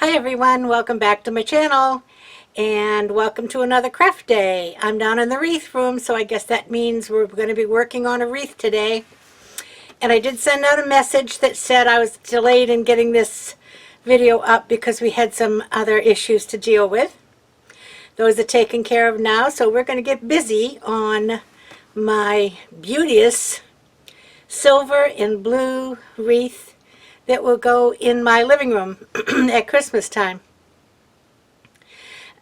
Hi everyone, welcome back to my channel and welcome to another craft day. I'm down in the wreath room, so I guess that means we're going to be working on a wreath today. And I did send out a message that said I was delayed in getting this video up because we had some other issues to deal with. Those are taken care of now, so we're going to get busy on my beauteous silver and blue wreath that will go in my living room at Christmas time.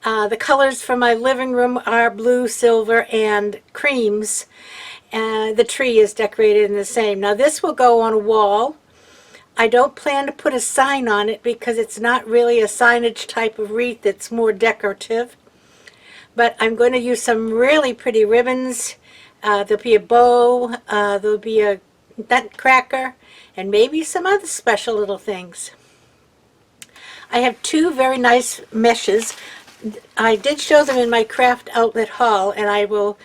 The colors for my living room are blue, silver, and creams. The tree is decorated in the same. Now this will go on a wall. I don't plan to put a sign on it because it's not really a signage type of wreath. It's more decorative. But I'm going to use some really pretty ribbons. There'll be a bow, there'll be a nutcracker, and maybe some other special little things. I have two very nice meshes. I did show them in my craft outlet haul, and I will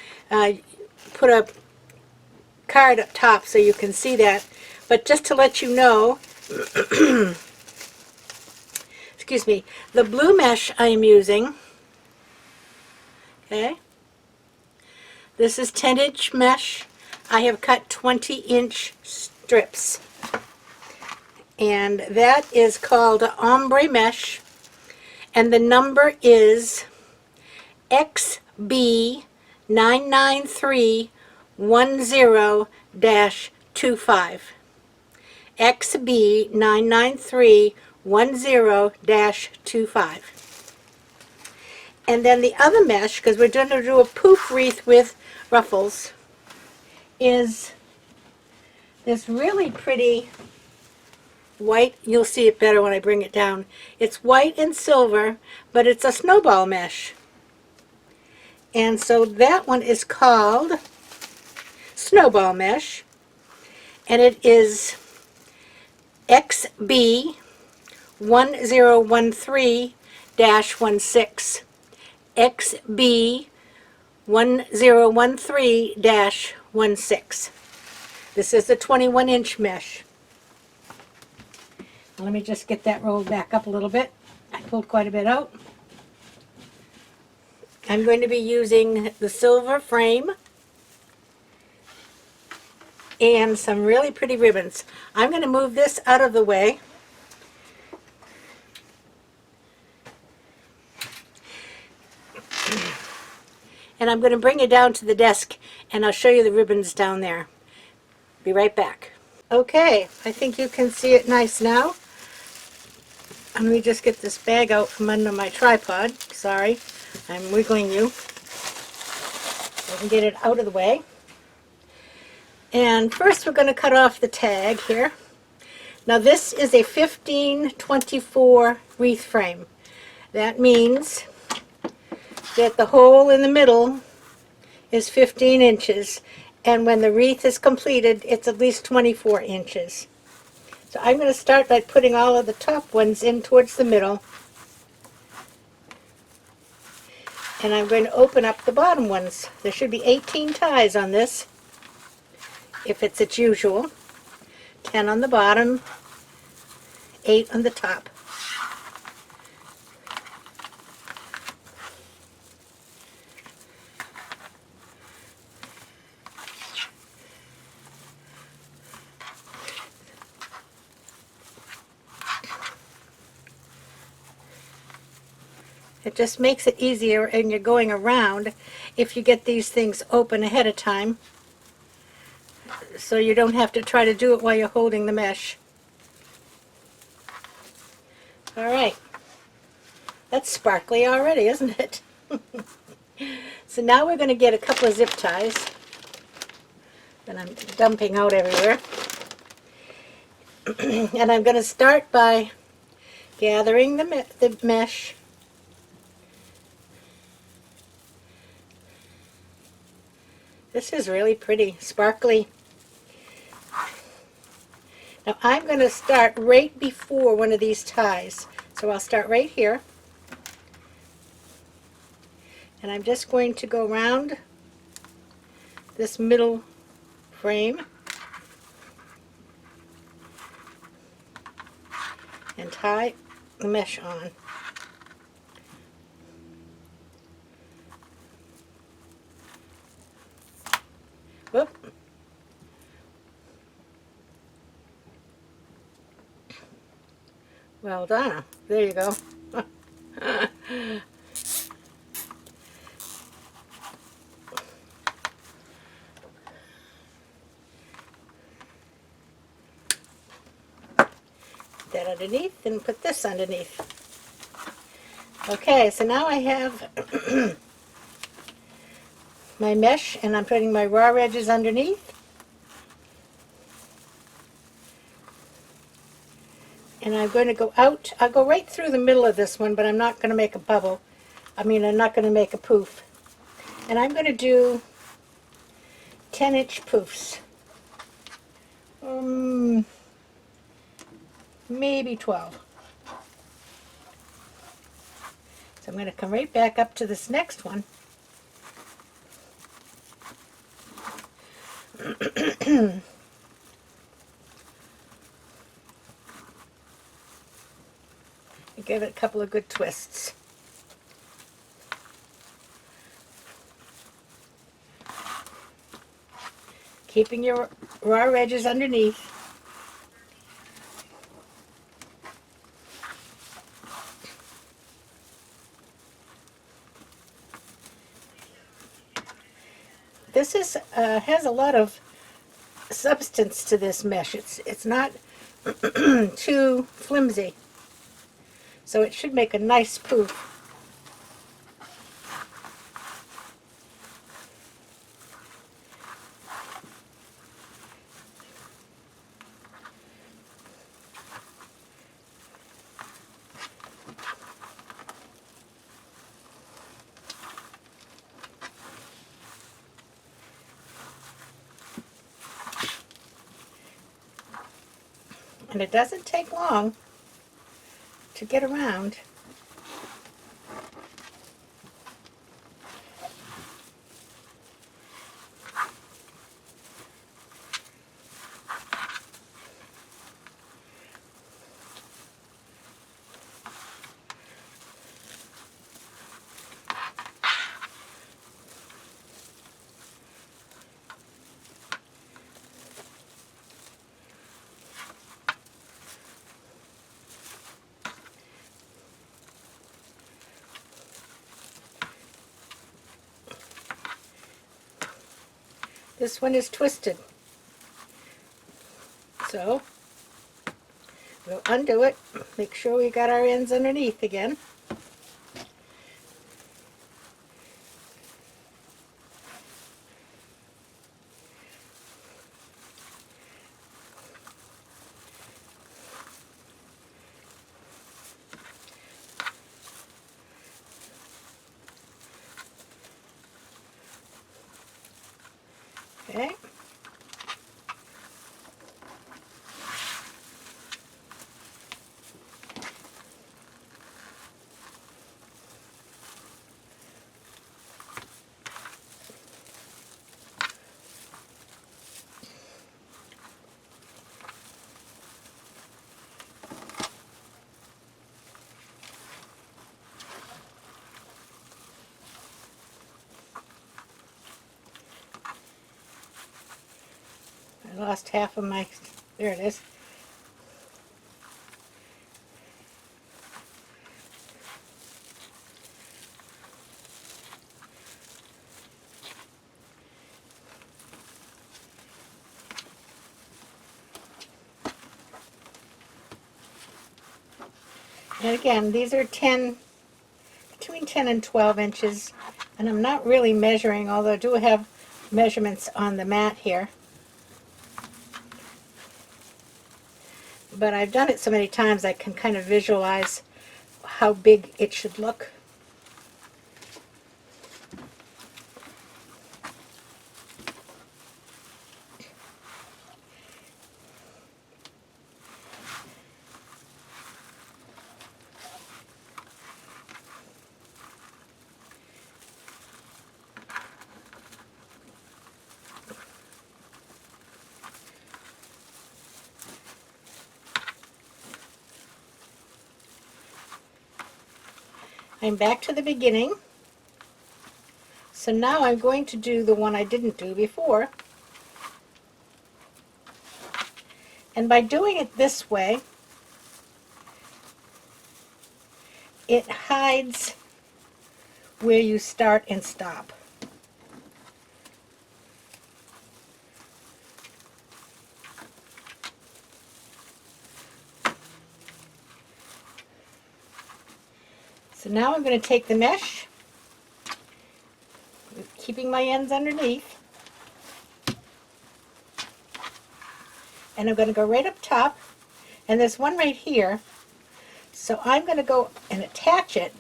put a card up top so you can see that. But just to let you know, excuse me, the blue mesh I am using, okay, this is 10-inch mesh. I have cut 20-inch strips. And that is called ombre mesh. And the number is XB99310-25. XB99310-25. And then the other mesh, because we're going to do a poof wreath with Ruffles, is this really pretty white. You'll see it better when I bring it down. It's white and silver, but it's a snowball mesh. And so that one is called snowball mesh, and it is XB1013-16. XB1013-16. This is a 21-inch mesh. Let me just get that rolled back up a little bit. I pulled quite a bit out. I'm going to be using the silver frame and some really pretty ribbons. I'm going to move this out of the way. And I'm going to bring it down to the desk and I'll show you the ribbons down there. Be right back. Okay, I think you can see it nice now. Let me just get this bag out from under my tripod. Sorry, I'm wiggling you. I can get it out of the way. And first we're going to cut off the tag here. Now this is a 1524 wreath frame. That means that the hole in the middle is 15 inches, and when the wreath is completed, it's at least 24 inches. So I'm going to start by putting all of the top ones in towards the middle, and I'm going to open up the bottom ones. There should be 18 ties on this, if it's its usual. 10 on the bottom, 8 on the top. It just makes it easier and you're going around if you get these things open ahead of time, so you don't have to try to do it while you're holding the mesh. Alright, that's sparkly already, isn't it? So now we're going to get a couple of zip ties that I'm dumping out everywhere. And I'm going to start by gathering the mesh. This is really pretty, sparkly. Now I'm going to start right before one of these ties. So I'll start right here. And I'm just going to go around this middle frame and tie the mesh on. Whoop. Well done. There you go. That underneath and put this underneath. Okay, so now I have my mesh and I'm putting my raw edges underneath. And I'm going to go out. I'll go right through the middle of this one, but I'm not going to make a bubble. I'm not going to make a poof. And I'm going to do 10-inch poofs. Maybe 12. So I'm going to come right back up to this next one. And give it a couple of good twists. Keeping your raw edges underneath. This is has a lot of substance to this mesh. It's not too flimsy, so it should make a nice poof. And it doesn't take long to get around. This one is twisted. So we'll undo it. Make sure we got our ends underneath again. Okay. I lost half of my, there it is. And again, these are between 10 and 12 inches. And I'm not really measuring, although I do have measurements on the mat here. But I've done it so many times I can kind of visualize how big it should look. I'm back to the beginning. So now I'm going to do the one I didn't do before. And by doing it this way, it hides where you start and stop. So now I'm going to take the mesh, keeping my ends underneath, and I'm going to go right up top, and there's one right here, so I'm going to go and attach it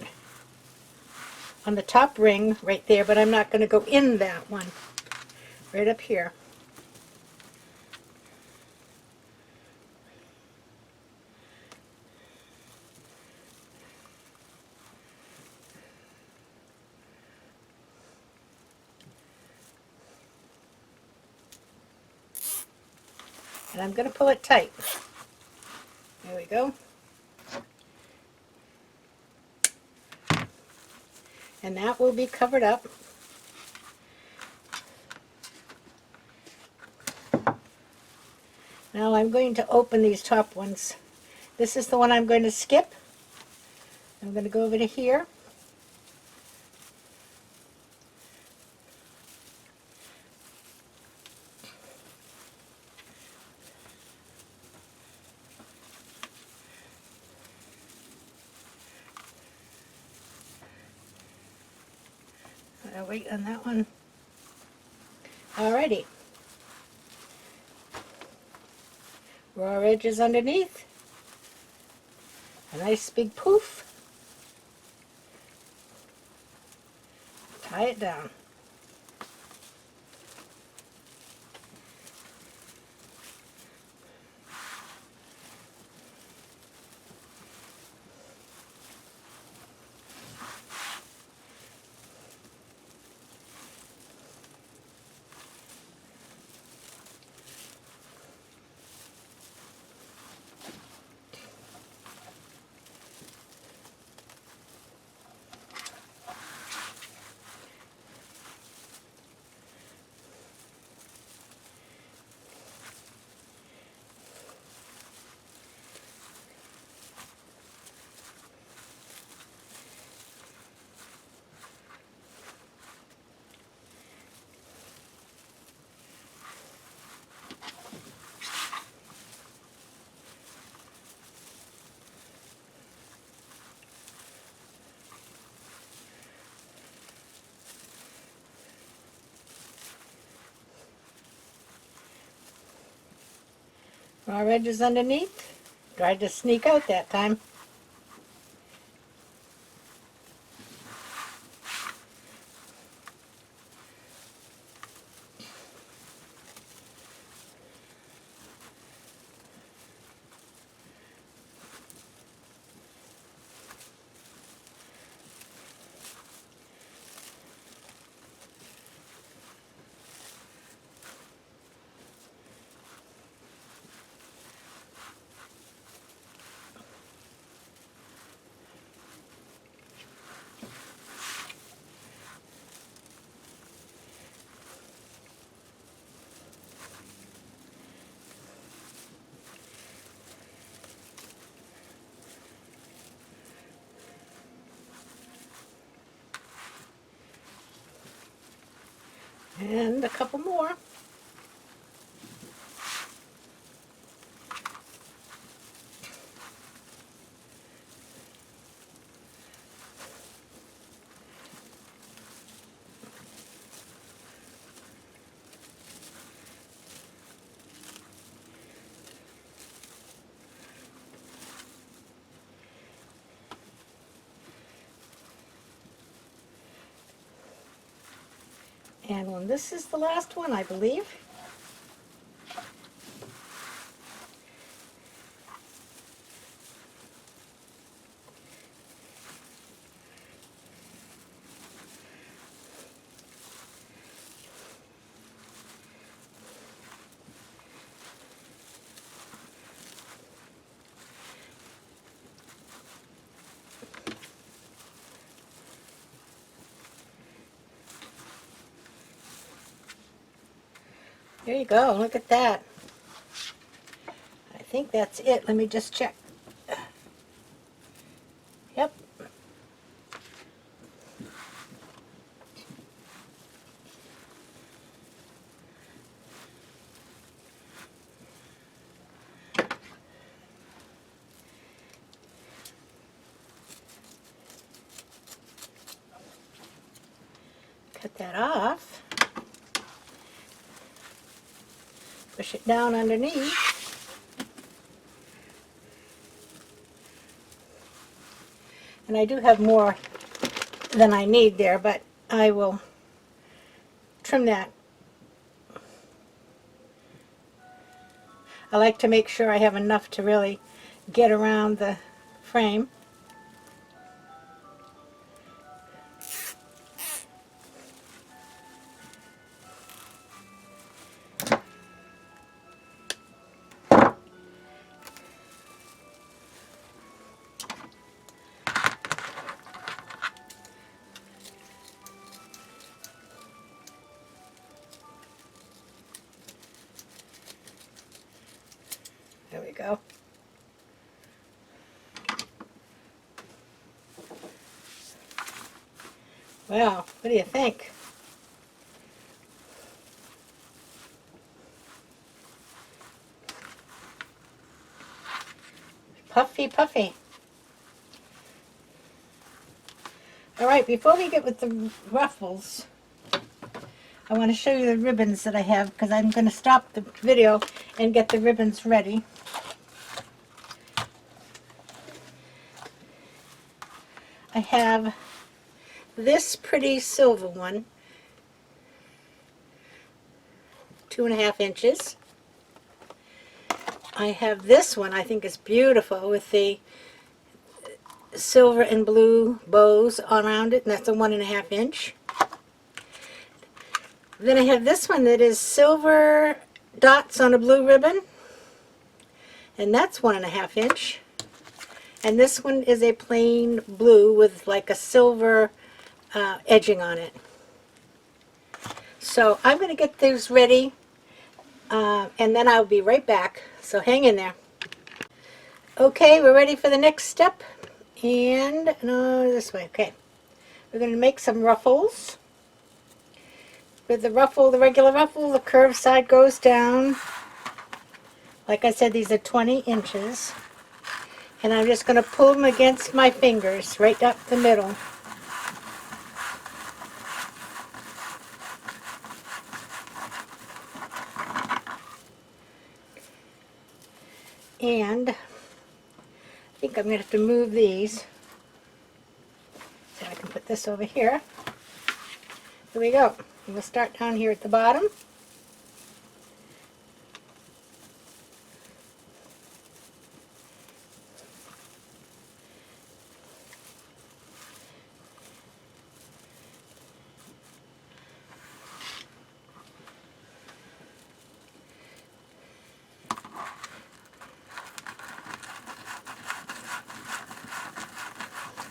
on the top ring right there, but I'm not going to go in that one, right up here. And I'm going to pull it tight. There we go. And that will be covered up. Now I'm going to open these top ones. This is the one I'm going to skip. I'm going to go over to here. I'll wait on that one. Alrighty. Raw edges underneath. A nice big poof. Tie it down. Raw edges underneath. Tried to sneak out that time. And a couple more. And when this is the last one, I believe. There you go. Look at that. I think that's it. Let me just check. Yep. Cut that off. Push it down underneath. And I do have more than I need there, but I will trim that. I like to make sure I have enough to really get around the frame. There we go. Wow, what do you think? Puffy, puffy. All right, before we get with the ruffles, I want to show you the ribbons that I have because I'm going to stop the video and get the ribbons ready. I have this pretty silver one, 2.5 inches. I have this one, I think is beautiful, with the silver and blue bows around it, and that's a 1.5 inch. Then I have this one that is silver dots on a blue ribbon, and that's 1.5 inch. And this one is a plain blue with like a silver edging on it. So I'm going to get those ready, and then I'll be right back. So hang in there. Okay, we're ready for the next step. And, no, this way, okay. We're going to make some ruffles. With the ruffle, the regular ruffle, the curved side goes down. Like I said, these are 20 inches. And I'm just going to pull them against my fingers, right up the middle. And I think I'm going to have to move these. So I can put this over here. Here we go. And we'll start down here at the bottom.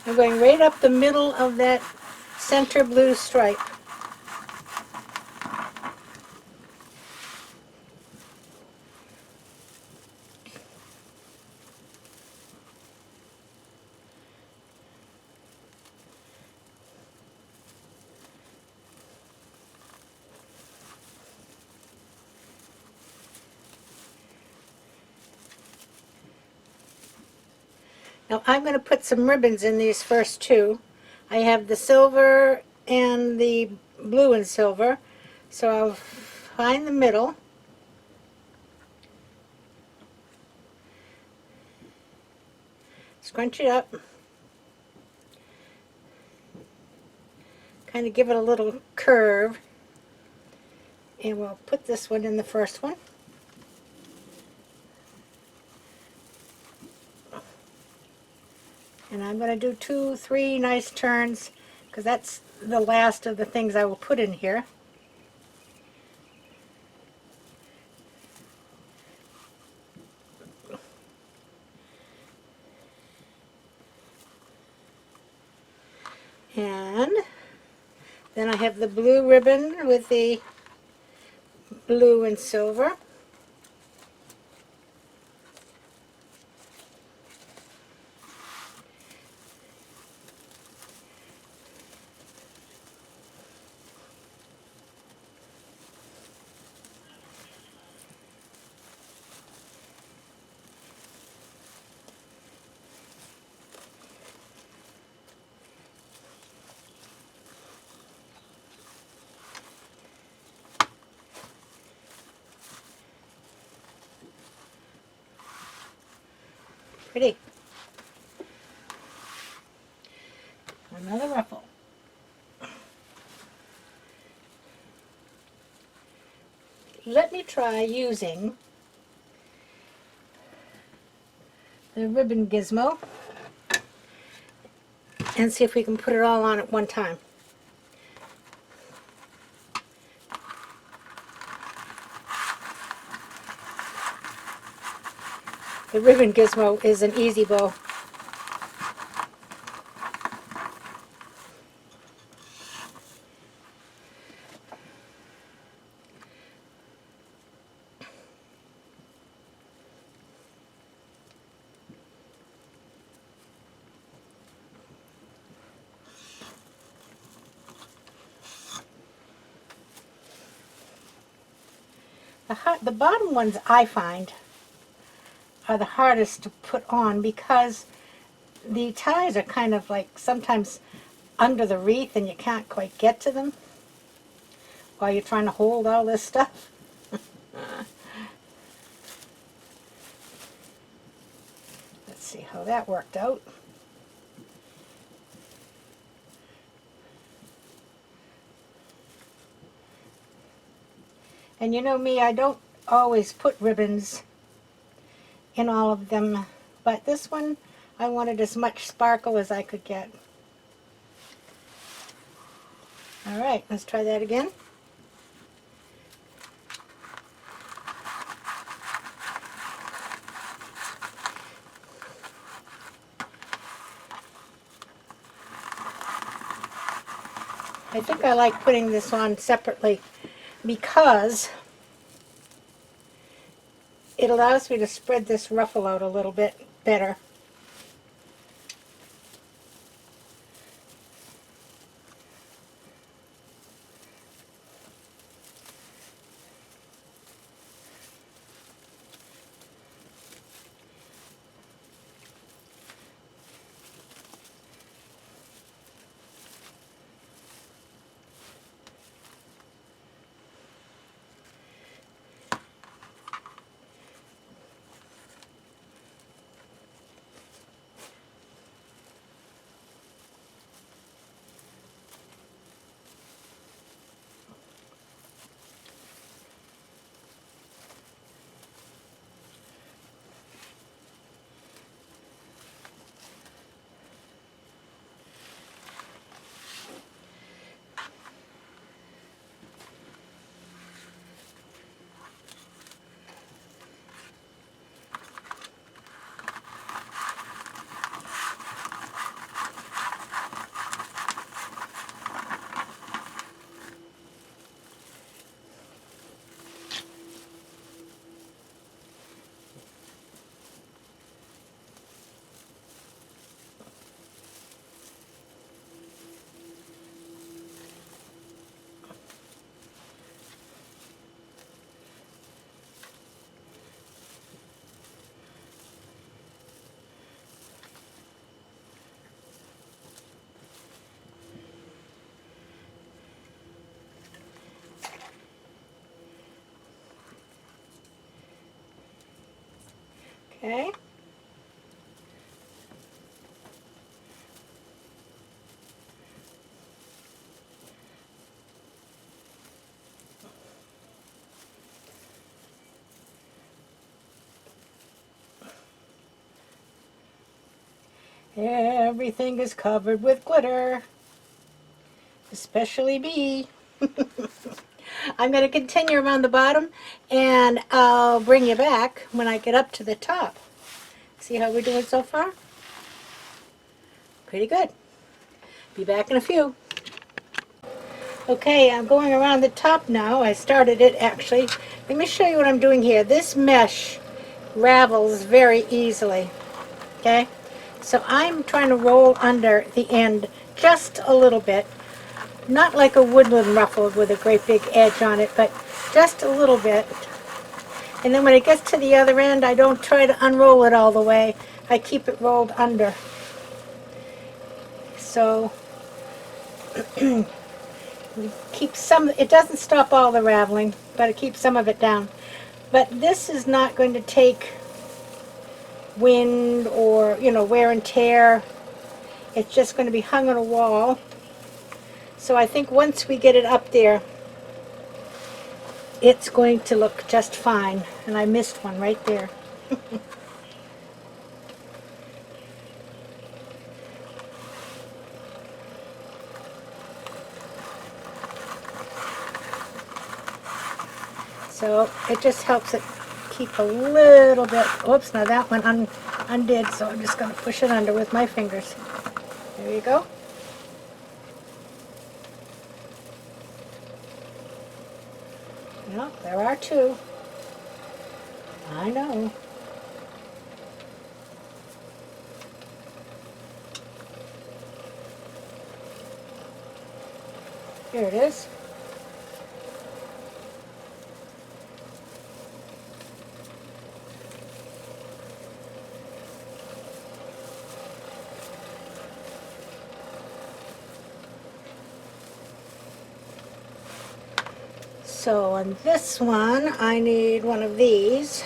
I'm going right up the middle of that center blue stripe. Now I'm going to put some ribbons in these first two. I have the silver and the blue and silver. So I'll find the middle. Scrunch it up. Kind of give it a little curve. And we'll put this one in the first one. And I'm going to do 2, 3 nice turns because that's the last of the things I will put in here. And then I have the blue ribbon with the blue and silver. Pretty. Another ruffle. Let me try using the ribbon gizmo and see if we can put it all on at one time. The ribbon gizmo is an easy bow. The bottom ones I find are the hardest to put on because the ties are kind of like sometimes under the wreath and you can't quite get to them while you're trying to hold all this stuff. Let's see how that worked out. And you know me, I don't always put ribbons in all of them, but this one I wanted as much sparkle as I could get. All right, let's try that again. I think I like putting this on separately because it allows me to spread this ruffle out a little bit better. Okay. Everything is covered with glitter, especially me. I'm going to continue around the bottom and I'll bring you back when I get up to the top. See how we're doing so far? Pretty good. Be back in a few. Okay, I'm going around the top now. I started it actually. Let me show you what I'm doing here. This mesh ravels very easily. Okay? So I'm trying to roll under the end just a little bit. Not like a woodland ruffle with a great big edge on it, but just a little bit. And then when it gets to the other end, I don't try to unroll it all the way. I keep it rolled under. So keep some, it doesn't stop all the raveling, but it keeps some of it down. But this is not going to take wind or, wear and tear. It's just going to be hung on a wall. So I think once we get it up there, it's going to look just fine. And I missed one right there. So it just helps it keep a little bit. Oops, now that one undid, so I'm just going to push it under with my fingers. There you go. Well, there are two. I know. Here it is. So on this one, I need one of these.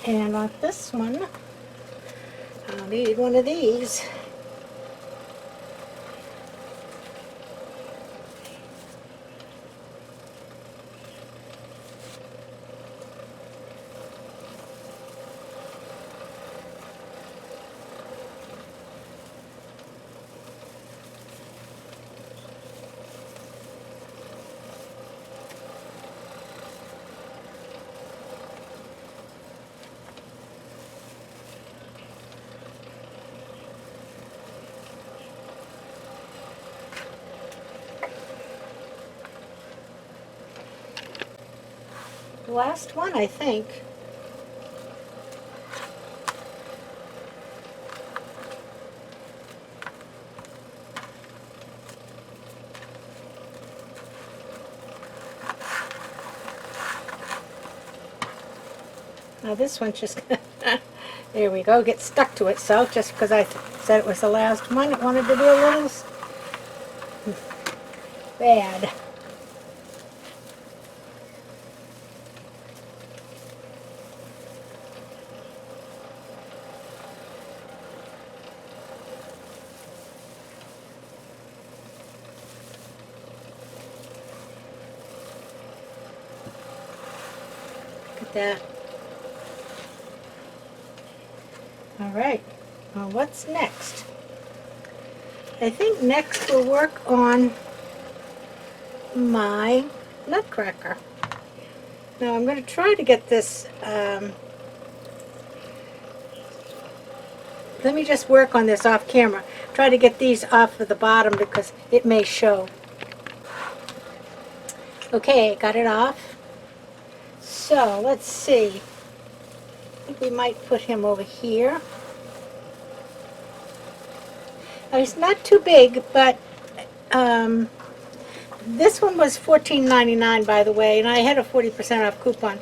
And on this one, I'll need one of these. The last one, I think. Now this one's just, there we go, get stuck to itself just because I said it was the last one. It wanted to do a little bad. Look at that. All right, well, what's next? I think next we'll work on my Nutcracker. Now I'm going to try to get this, let me just work on this off camera. Try to get these off of the bottom because it may show. Okay, got it off. So let's see. I think we might put him over here. Now, he's not too big, but this one was $14.99, by the way, and I had a 40% off coupon.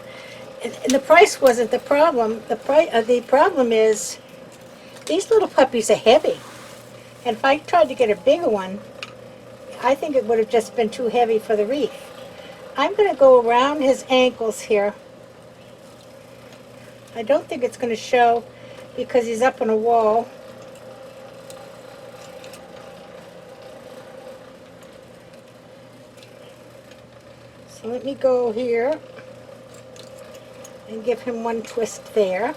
And the price wasn't the problem. The problem is these little puppies are heavy. And if I tried to get a bigger one, I think it would have just been too heavy for the wreath. I'm going to go around his ankles here. I don't think it's going to show because he's up on a wall. So let me go here. and give him one twist there.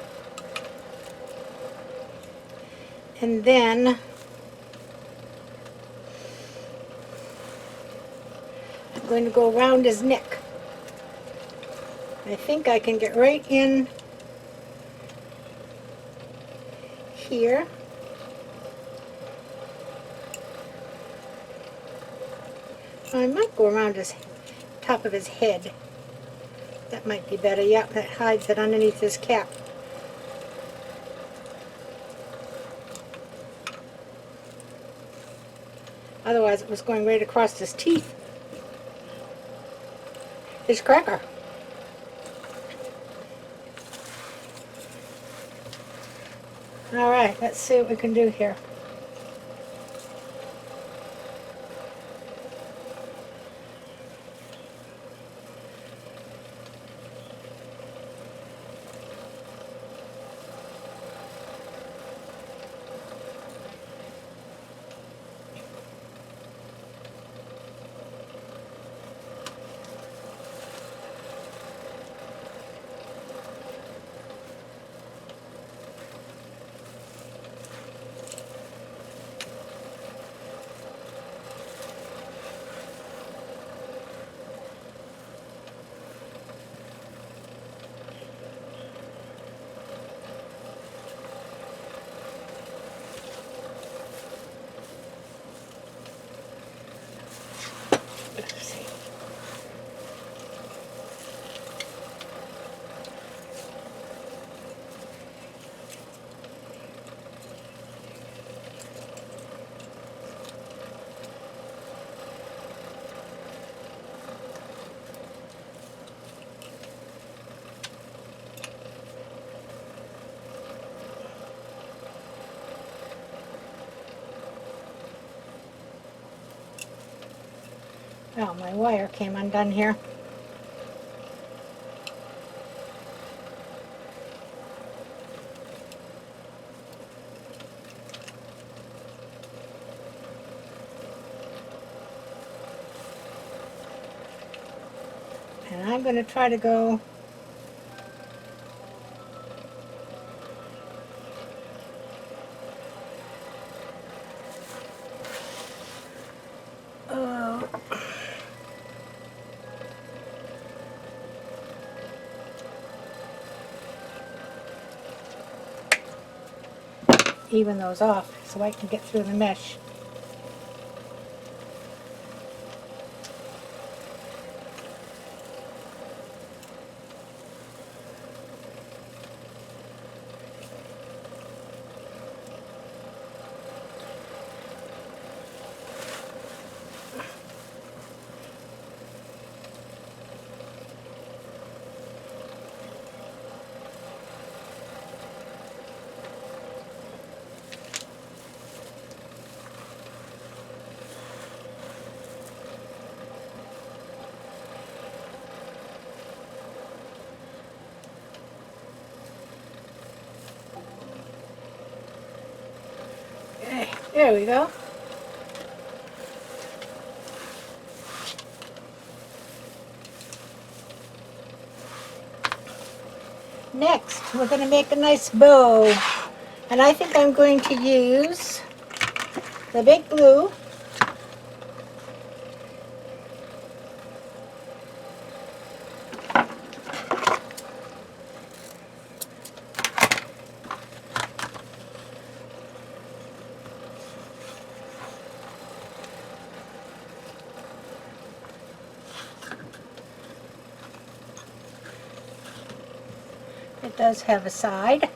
And then I'm going to go around his neck. I think I can get right in here. I might go around his top of his head. That might be better. Yep, that hides it underneath his cap. Otherwise it was going right across his teeth. His cracker. Alright, let's see what we can do here. Let's see. Oh, my wire came undone here. And I'm going to try to go even those off so I can get through the mesh. Okay, there we go. Next, we're going to make a nice bow. And I think I'm going to use the big blue. It does have a side.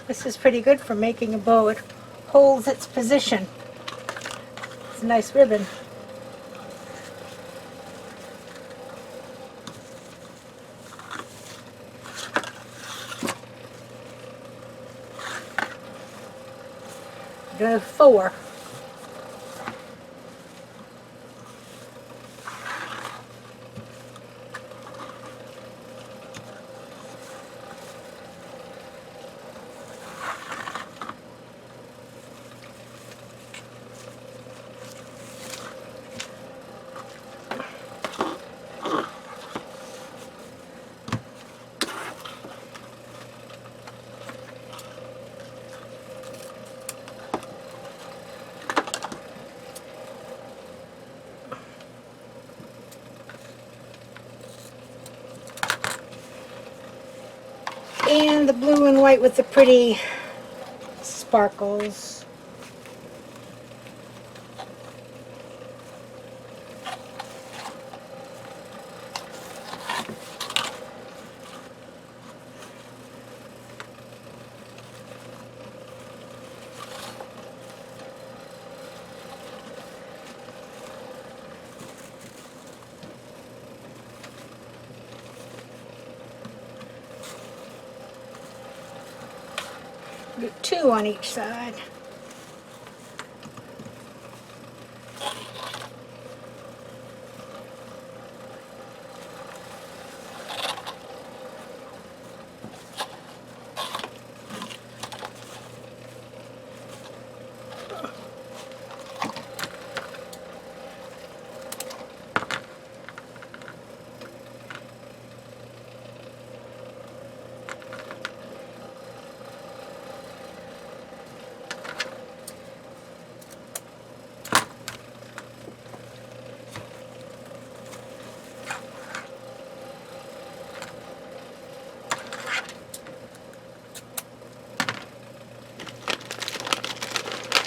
This is pretty good for making a bow. It holds its position. It's a nice ribbon. Go 4. And the blue and white with the pretty sparkles. Do 2 on each side.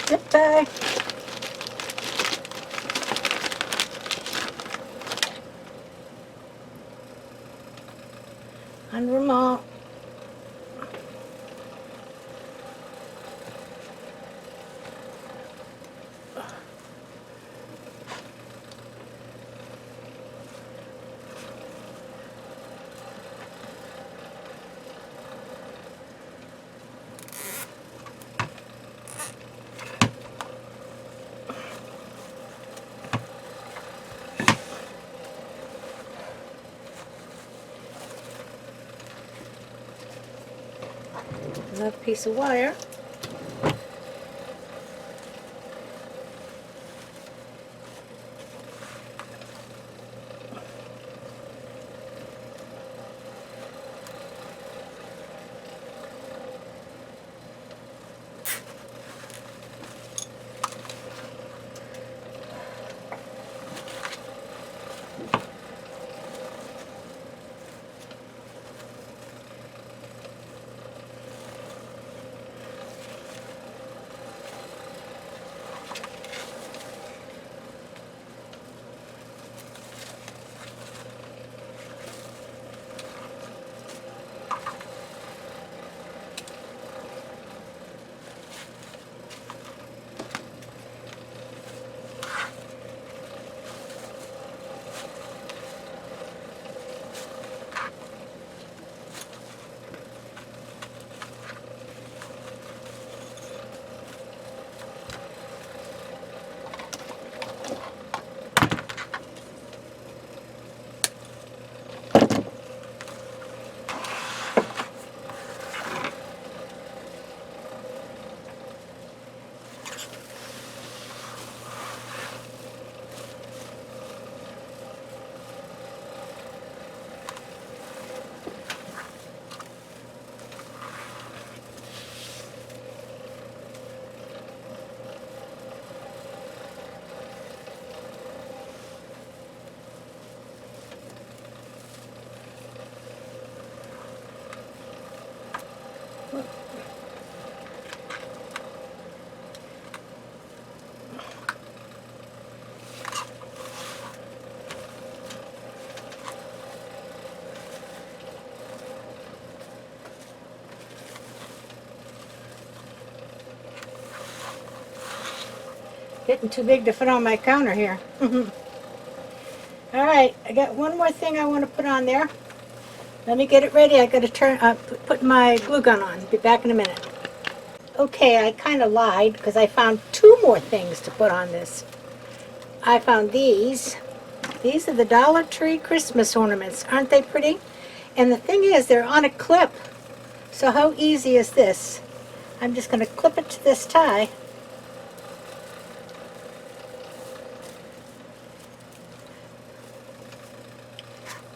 Zip tie. Under them all. Another piece of wire. Getting too big to fit on my counter here. All right, I got one more thing I want to put on there. Let me get it ready. I got to put my glue gun on. Be back in a minute. Okay, I kind of lied because I found two more things to put on this. I found these. These are the Dollar Tree Christmas ornaments. Aren't they pretty? And the thing is, they're on a clip. So how easy is this? I'm just going to clip it to this tie.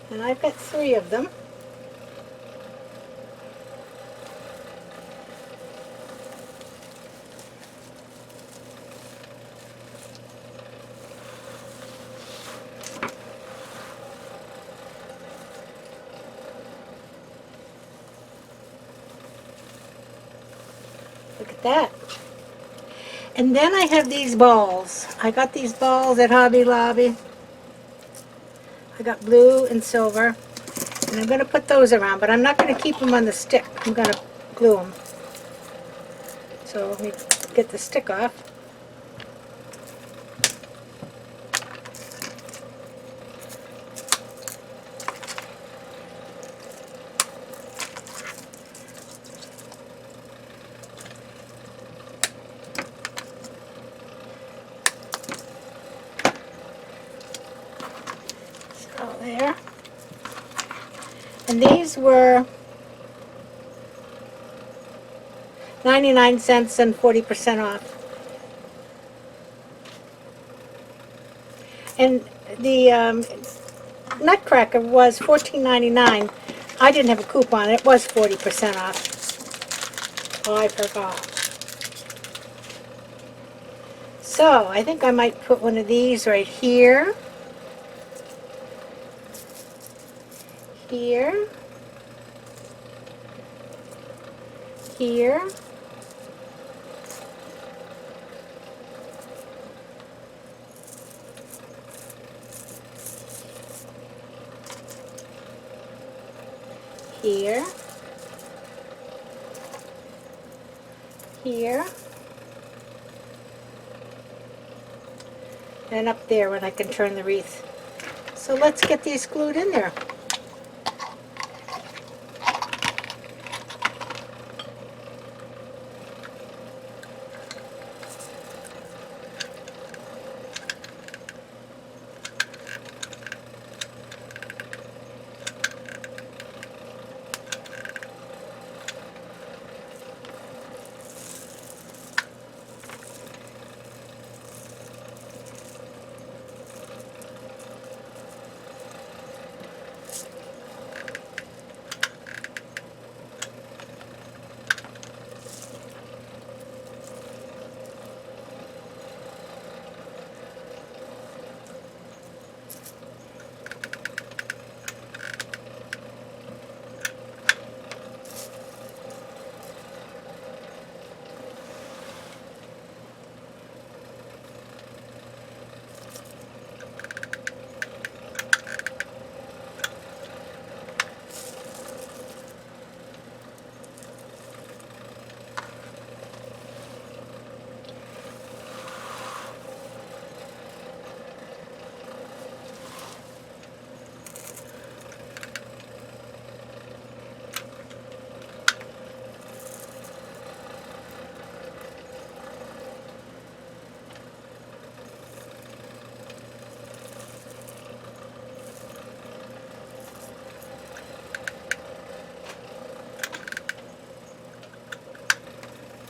And I've got 3 of them. Look at that. And then I have these balls. I got these balls at Hobby Lobby. I got blue and silver. And I'm going to put those around, but I'm not going to keep them on the stick. I'm going to glue them. So let me get the stick off. So there. And these were 99 cents and 40% off. And the Nutcracker was $14.99. I didn't have a coupon. It was 40% off. Oh, I forgot. So I think I might put one of these right here. Here. Here. Here. Here. And up there when I can turn the wreath. So let's get these glued in there.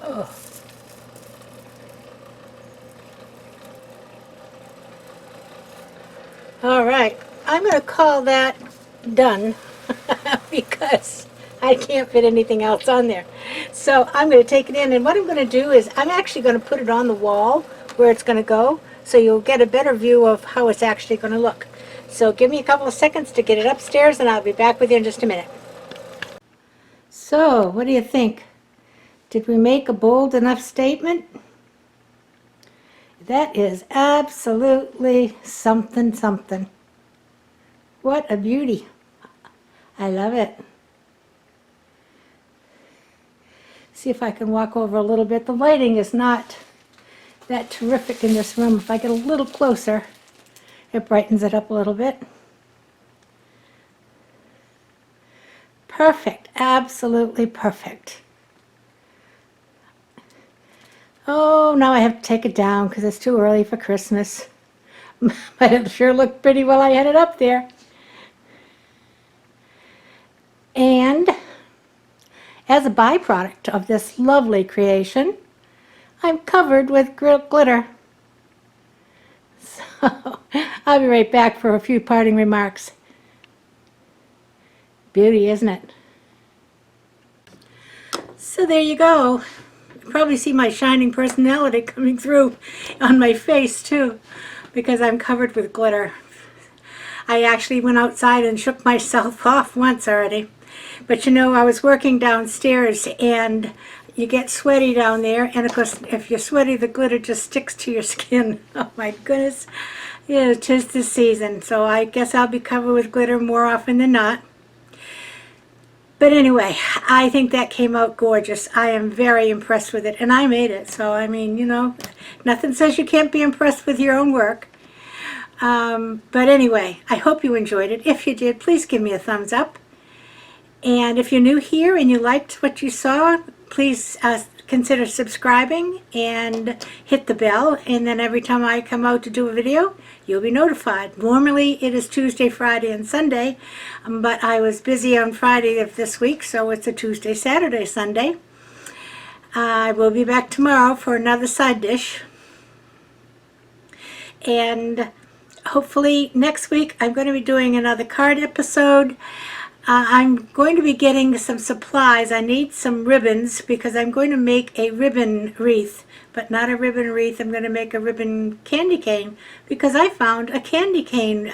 Oh. All right, I'm going to call that done because I can't fit anything else on there. So I'm going to take it in, and what I'm going to do is I'm actually going to put it on the wall where it's going to go, so you'll get a better view of how it's actually going to look. So give me a couple of seconds to get it upstairs, and I'll be back with you in just a minute. So, what do you think? Did we make a bold enough statement? That is absolutely something, something. What a beauty. I love it. See if I can walk over a little bit. The lighting is not that terrific in this room. If I get a little closer, it brightens it up a little bit. Perfect, absolutely perfect. Oh, now I have to take it down because it's too early for Christmas. But it sure looked pretty while I had it up there. And as a byproduct of this lovely creation, I'm covered with glitter. So I'll be right back for a few parting remarks. Beauty, isn't it? So there you go. You probably see my shining personality coming through on my face too, because I'm covered with glitter. I actually went outside and shook myself off once already. But you know, I was working downstairs and you get sweaty down there, and of course if you're sweaty the glitter just sticks to your skin. Oh my goodness. Yeah, it's just the season, so I guess I'll be covered with glitter more often than not. But anyway, I think that came out gorgeous. I am very impressed with it, and I made it, so I mean, you know, nothing says you can't be impressed with your own work. But anyway, I hope you enjoyed it. If you did, please give me a thumbs up. And if you're new here and you liked what you saw, please consider subscribing and hit the bell, and then every time I come out to do a video, you'll be notified. Normally it is Tuesday, Friday, and Sunday, but I was busy on Friday of this week, so it's a Tuesday, Saturday, Sunday. I will be back tomorrow for another side dish. And hopefully next week I'm going to be doing another card episode. I'm going to be getting some supplies. I need some ribbons because I'm going to make a ribbon wreath, but not a ribbon wreath. I'm going to make a ribbon candy cane because I found a candy cane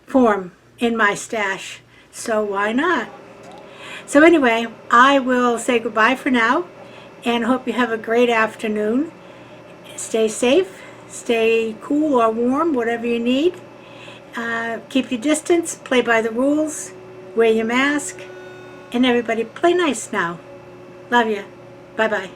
form in my stash. So why not? So anyway, I will say goodbye for now and hope you have a great afternoon. Stay safe, stay cool or warm, whatever you need. Keep your distance, play by the rules, wear your mask, and everybody play nice now. Love you. Bye-bye.